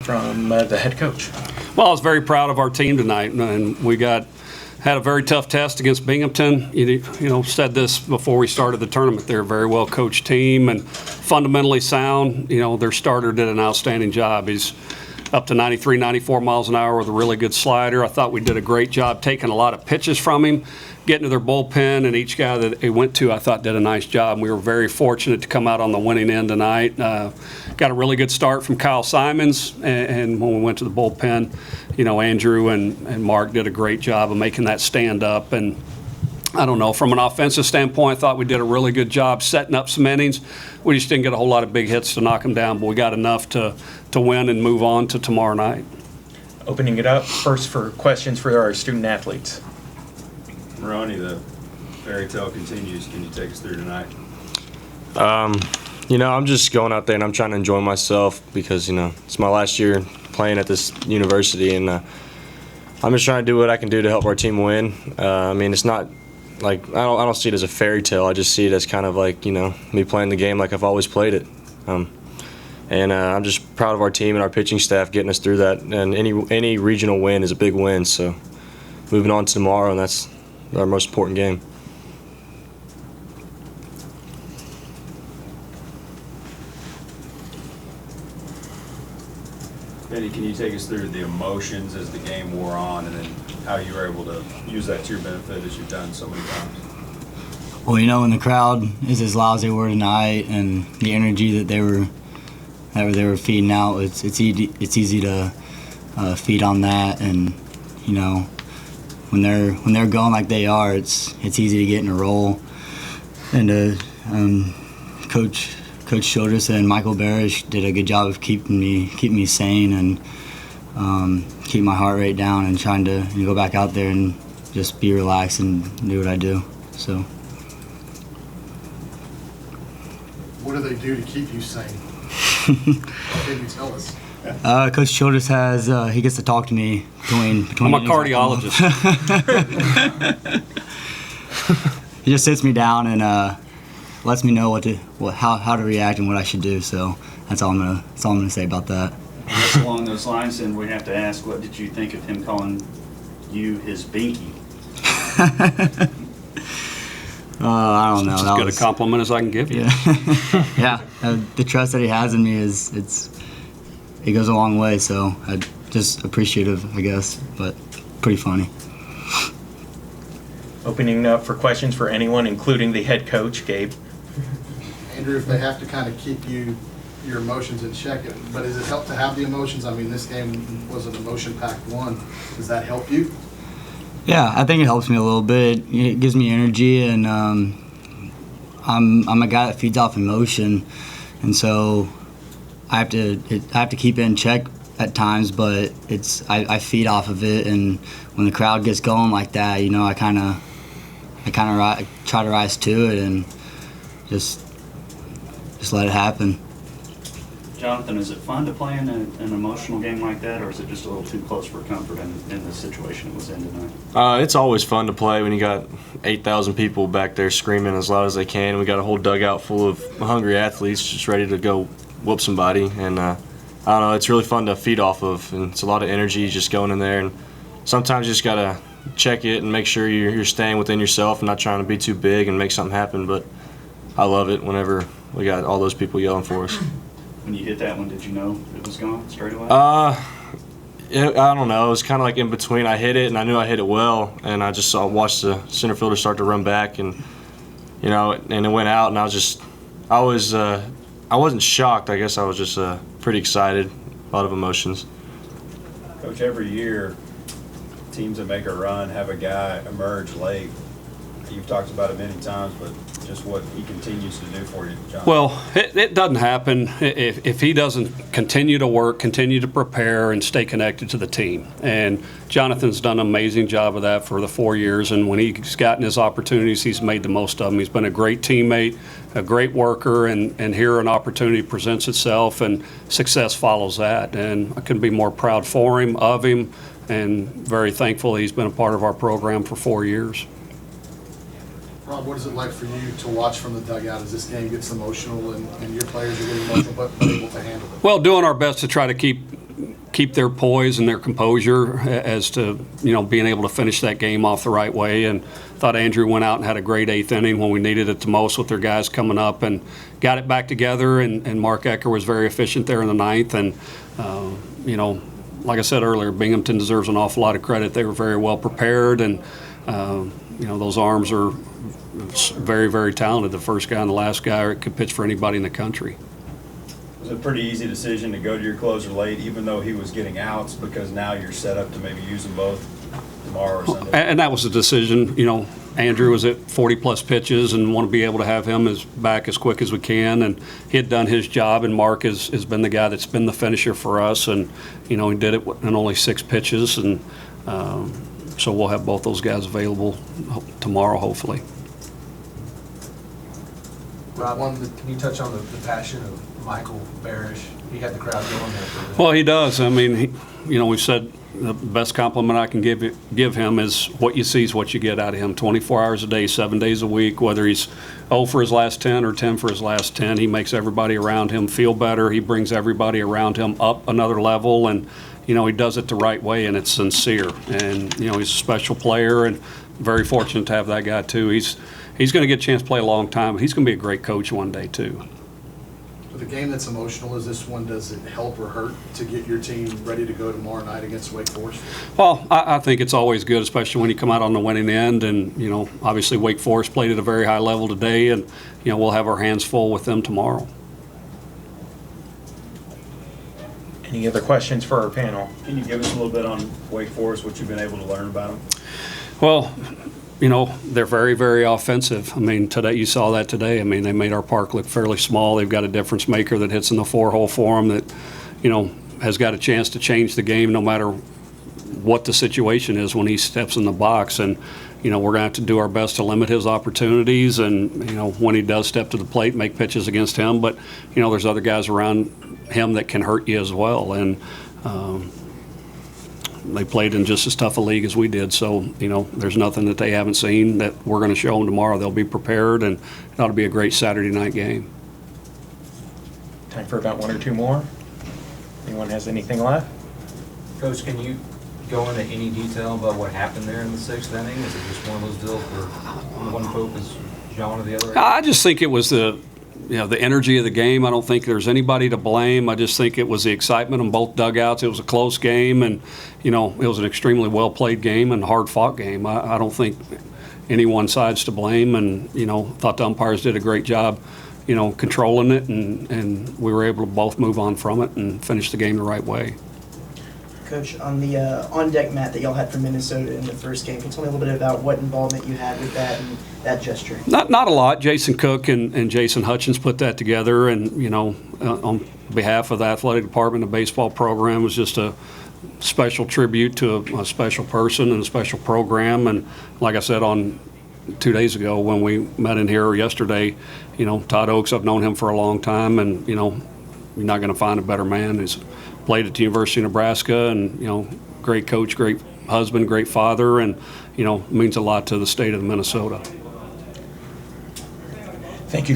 from the head coach. Well, I was very proud of our team tonight, and we had a very tough test against Binghamton. You know, said this before we started the tournament. They're a very well coached team and fundamentally sound. You know, their starter did an outstanding job. He's up to 93, 94 miles an hour with a really good slider. I thought we did a great job taking a lot of pitches from him, getting to their bullpen, and each guy that he went to, I thought, did a nice job. We were very fortunate to come out on the winning end tonight. Got a really good start from Kyle Simons, and when we went to the bullpen, you know, Andrew and Mark did a great job of making that stand up. And I don't know, from an offensive standpoint, I thought we did a really good job setting up some innings. We just didn't get a whole lot of big hits to knock them down, but we got enough to win and move on to tomorrow night. Opening it up first for questions for our student athletes. Moroney, the fairy tale continues. Can you take us through tonight? You know, I'm just going out there and I'm trying to enjoy myself because, you know, it's my last year playing at this university, and I'm just trying to do what I can do to help our team win. I mean, it's not like I don't see it as a fairy tale. I just see it as kind of like, you know, me playing the game like I've always played it. And I'm just proud of our team and our pitching staff getting us through that. And any regional win is a big win. So moving on to tomorrow, and that's our most important game. Benny, can you take us through the emotions as the game wore on, and then how you were able to use that to your benefit as you've done so many times? Well, you know, when the crowd is as loud as they were tonight, and the energy that they were feeding out, it's easy to feed on that. And you know, when they're going like they are, it's easy to get in a roll. And Coach Childress and Michael Barish did a good job of keeping me sane and keep my heart rate down, and trying to go back out there and just be relaxed and do what I do. So. What do they do to keep you sane? Can you tell us? Coach Childress has he gets to talk to me between I'm a cardiologist. He just sits me down and lets me know how to react and what I should do. So that's all I'm gonna say about that. Just along those lines, then we have to ask, what did you think of him calling you his binky? I don't know. That's as good a compliment as I can give you. Yeah, the trust that he has in me it goes a long way. So I'm just appreciative, I guess, but pretty funny. Opening up for questions for anyone, including the head coach, Gabe. Andrew, if they have to kind of keep your emotions in check, but does it help to have the emotions? I mean, this game was an emotion-packed one. Does that help you? Yeah, I think it helps me a little bit. It gives me energy, and I'm a guy that feeds off emotion, and so I have to keep it in check at times. But I feed off of it, and when the crowd gets going like that, you know, I kind of try to rise to it and just let it happen. Jonathan, is it fun to play in an emotional game like that, or is it just a little too close for comfort in the situation it was in tonight? It's always fun to play when you got 8,000 people back there screaming as loud as they can. We got a whole dugout full of hungry athletes just ready to go whoop somebody. And I don't know, it's really fun to feed off of, and it's a lot of energy just going in there. And sometimes you just got to check it and make sure you're staying within yourself and not trying to be too big and make something happen. But I love it whenever we got all those people yelling for us. When you hit that one, did you know it was gone straight away? I don't know. It was kind of like in between. I hit it, and I knew I hit it well, and I just watched the center fielder start to run back, and you know, and it went out, and I wasn't shocked. I guess I was just pretty excited. A lot of emotions. Coach, every year, teams that make a run have a guy emerge late. You've talked about it many times, but just what he continues to do for you, John. Well, it doesn't happen if he doesn't continue to work, continue to prepare, and stay connected to the team. And Jonathan's done an amazing job of that for the 4 years, and when he's gotten his opportunities, he's made the most of them. He's been a great teammate, a great worker, and here an opportunity presents itself, and success follows that. And I couldn't be more proud for him, of him, and very thankful he's been a part of our program for 4 years. Rob, what is it like for you to watch from the dugout as this game gets emotional and your players are getting emotional but able to handle it? Well, doing our best to try to keep keep their poise and their composure as to, being able to finish that game off the right way. And thought Andrew went out and had a great 8th inning when we needed it the most with their guys coming up and got it back together. And Mark Ecker was very efficient there in the 9th. And, like I said earlier, Binghamton deserves an awful lot of credit. They were very well prepared, and, those arms are very, very talented. The first guy and the last guy could pitch for anybody in the country. Was it a pretty easy decision to go to your closer late, even though he was getting outs, because now you're set up to maybe use them both tomorrow or Sunday? And that was the decision. Andrew was at 40-plus pitches and want to be able to have him back as quick as we can. And he had done his job, and Mark has been the guy that's been the finisher for us. And, he did it in only 6 pitches. And so we'll have both those guys available tomorrow, hopefully. Rob, can you touch on the passion of Michael Barish? He had the crowd going there for a minute. Well, he does. I mean, we've said the best compliment I can give him is what you see is what you get out of him. 24 hours a day, 7 days a week, whether he's 0 for his last 10 or 10 for his last 10, he makes everybody around him feel better. He brings everybody around him up another level, and, he does it the right way, and it's sincere. And, he's a special player, and very fortunate to have that guy, too. He's going to get a chance to play a long time, but he's going to be a great coach one day, too. With a game that's emotional as this one, does it help or hurt to get your team ready to go tomorrow night against Wake Forest? Well, I think it's always good, especially when you come out on the winning end. And, obviously Wake Forest played at a very high level today, and, we'll have our hands full with them tomorrow. Any other questions for our panel? Can you give us a little bit on Wake Forest, what you've been able to learn about them? Well, they're very, very offensive. I mean, today you saw that today. I mean, they made our park look fairly small. They've got a difference maker that hits in the 4-hole for them that, has got a chance to change the game no matter what the situation is when he steps in the box. And, we're going to have to do our best to limit his opportunities and, when he does step to the plate, make pitches against him. But, there's other guys around him that can hurt you as well. And, they played in just as tough a league as we did, so there's nothing that they haven't seen that we're going to show them tomorrow. They'll be prepared, and it ought to be a great Saturday night game. Time for about 1 or 2 more. Anyone has anything left? Coach, can you go into any detail about what happened there in the 6th inning? Is it just one of those deals where one focus John or the other? I just think it was the energy of the game. I don't think there's anybody to blame. I just think it was the excitement on both dugouts. It was a close game, and, it was an extremely well-played game and hard-fought game. I don't think any one side's to blame, and, thought the umpires did a great job, controlling it, and we were able to both move on from it and finish the game the right way. Coach, on the on-deck mat that y'all had for Minnesota in the first game, can you tell me a little bit about what involvement you had with that and that gesture? Not a lot. Jason Cook and Jason Hutchins put that together, and, on behalf of the athletic department, the baseball program, was just a special tribute to a special person and a special program. And like I said 2 days ago when we met in here yesterday, Todd Oaks, I've known him for a long time, and, you're not going to find a better man. He's played at the University of Nebraska, and, great coach, great husband, great father, and, means a lot to the state of Minnesota. Thank you, guys.